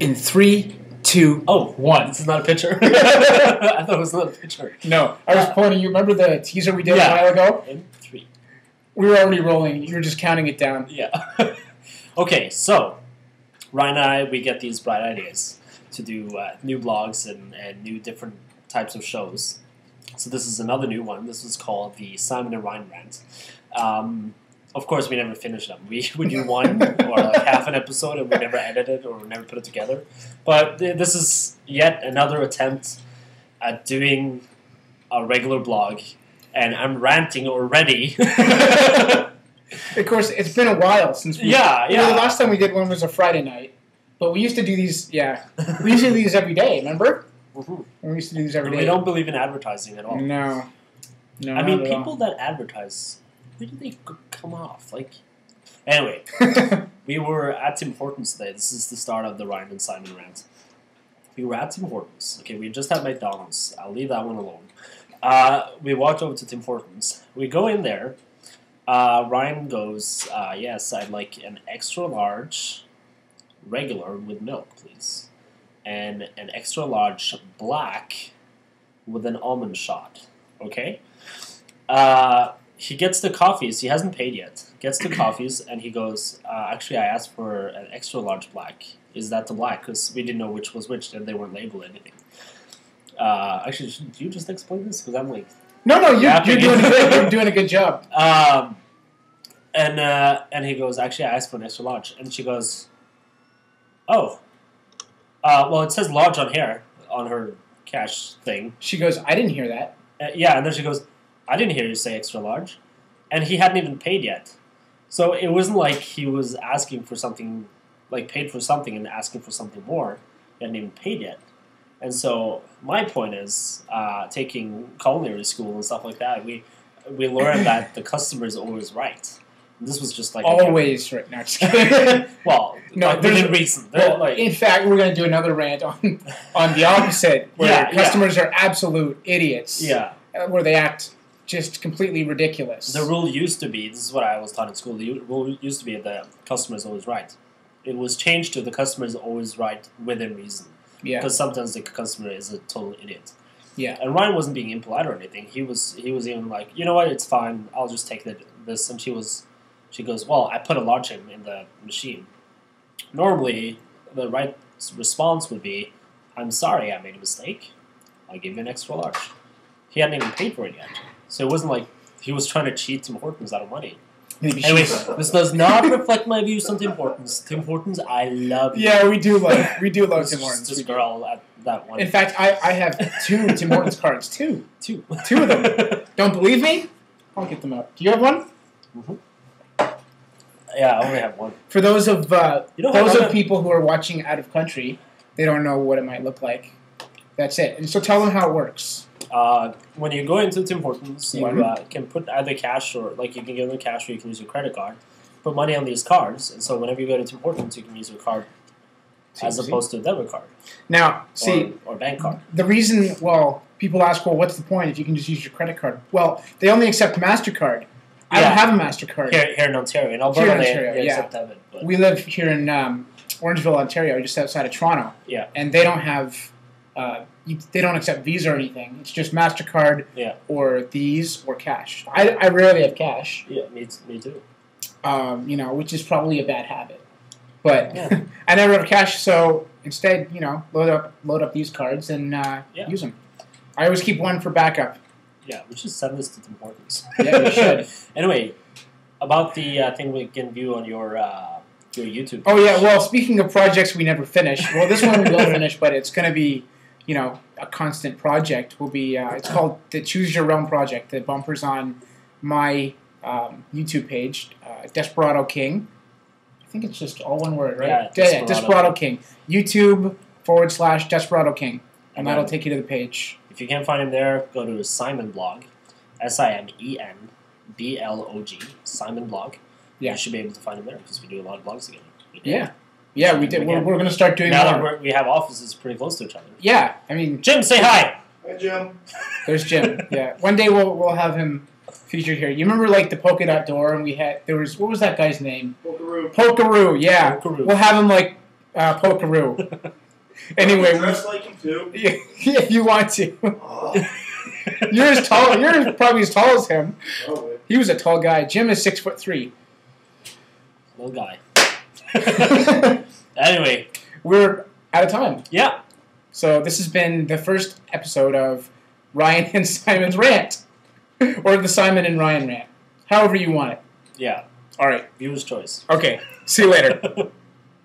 In 3, 2, Oh, 1. This is not a picture. I thought it was not a picture. No, I was pointing. You remember the teaser we did a while ago? In 3. We were already rolling. You were just counting it down. Yeah. Okay, so Ryan and I, we get these bright ideas to do new blogs and new different types of shows. So this is another new one. This is called the Simen and Ryan Rant. Of course, we never finish them. We do one or like half an episode and we never edit it or we never put it together. But this is yet another attempt at doing a regular blog. And I'm ranting already. Of course, it's been a while since we... Yeah. The last time we did one was a Friday night. But we used to do these, we used to do these every day, remember? Mm-hmm. We used to do these every day. We don't believe in advertising at all. No. I mean, people that advertise, where do they come off? Like, anyway, we were at Tim Hortons today. This is the start of the Ryan and Simen rant. We were at Tim Hortons. Okay, we just had McDonald's. I'll leave that one alone. We walked over to Tim Hortons. We go in there. Ryan goes, yes, I'd like an extra large regular with milk, please. And an extra large black with an almond shot. Okay? He gets the coffees. He hasn't paid yet. Gets the coffees, and he goes, actually, I asked for an extra large black. Is that the black? Because we didn't know which was which, and they weren't labeled anything. Actually, should you just explain this? Because I'm like... No, you're doing good. You're doing a good job. And he goes, actually, I asked for an extra large. And she goes, oh. Well, it says large on here, on her cash thing. She goes, I didn't hear that. Yeah, and then she goes, I didn't hear you say extra large. And he hadn't even paid yet. So it wasn't like he was asking for something, like paid for something and asking for something more. He hadn't even paid yet. And so my point is, taking culinary school and stuff like that, we learned that the customer is always right. And this was just like... Always right. No, just kidding. Well, no, like, within reason. Well, in fact, we're going to do another rant on the opposite, where customers are absolute idiots. Yeah. Where they act just completely ridiculous. The rule used to be, this is what I was taught in school, the rule used to be the customer is always right. It was changed to the customer is always right within reason. Yeah. Because sometimes the customer is a total idiot. Yeah. And Ryan wasn't being impolite or anything. He was even like, you know what, it's fine, I'll just take this. And she goes, well, I put a large in the machine. Normally, the right response would be, I'm sorry, I made a mistake. I'll give you an extra large. He hadn't even paid for it yet. So it wasn't like he was trying to cheat Tim Hortons out of money. Anyway, this does not reflect my views on Tim Hortons. Tim Hortons, I love you. Yeah, we do love Tim Hortons. This girl at that one. In fact, I have 2 Tim Hortons cards. Two of them. Don't believe me? I'll get them out. Do you have one? Mm-hmm. Yeah, I only have one. For those of people who are watching out of country, they don't know what it might look like. That's it. And so tell them how it works. When you go into Tim Hortons, you can put either cash or, like, you can give them cash or you can use your credit card. Put money on these cards, and so whenever you go to Tim Hortons, you can use your card as opposed to a debit card. Now, see... Or bank card. The reason, people ask, what's the point if you can just use your credit card? Well, they only accept MasterCard. I don't have a MasterCard. Here in Ontario. In Alberta, they accept debit. But. We live here in Orangeville, Ontario, just outside of Toronto. Yeah. And they don't have... they don't accept Visa or anything. It's just MasterCard or these or cash. I rarely have cash. Yeah, me too. Which is probably a bad habit. But I never have cash, so instead, load up these cards and use them. I always keep one for backup. Yeah, we should send this to Tim Hortons. Yeah, we should. Anyway, about the thing we can view on your YouTube page. Oh, yeah, well, speaking of projects we never finish, this one we will finish, but it's going to be, a constant project. Will be, it's called the Choose Your Realm Project. The bumper's on my YouTube page, Desperado King. I think it's just all one word, right? Yeah, Desperado King. YouTube/Desperado King. And that'll take you to the page. If you can't find him there, go to Simen Blog. SIMENBLOG. Simen Blog. Yeah. You should be able to find him there because we do a lot of blogs together. Yeah, we did. We're going to start doing now more. That we have offices pretty close to each other. Yeah, I mean... Jim, say hi! Hi, Jim. There's Jim, yeah. One day we'll have him featured here. You remember, the polka dot door, and what was that guy's name? Pokeroo. Pokeroo, yeah. Pokeroo. We'll have him, Pokeroo. Anyway, dress like him too. If you want to. Oh. You're probably as tall as him. Oh, He was a tall guy. Jim is 6'3". Little guy. Anyway, we're out of time. Yeah. So this has been the first episode of Ryan and Simon's Rant, or the Simen and Ryan Rant, however you want it. Yeah. All right. Viewer's choice. Okay. See you later.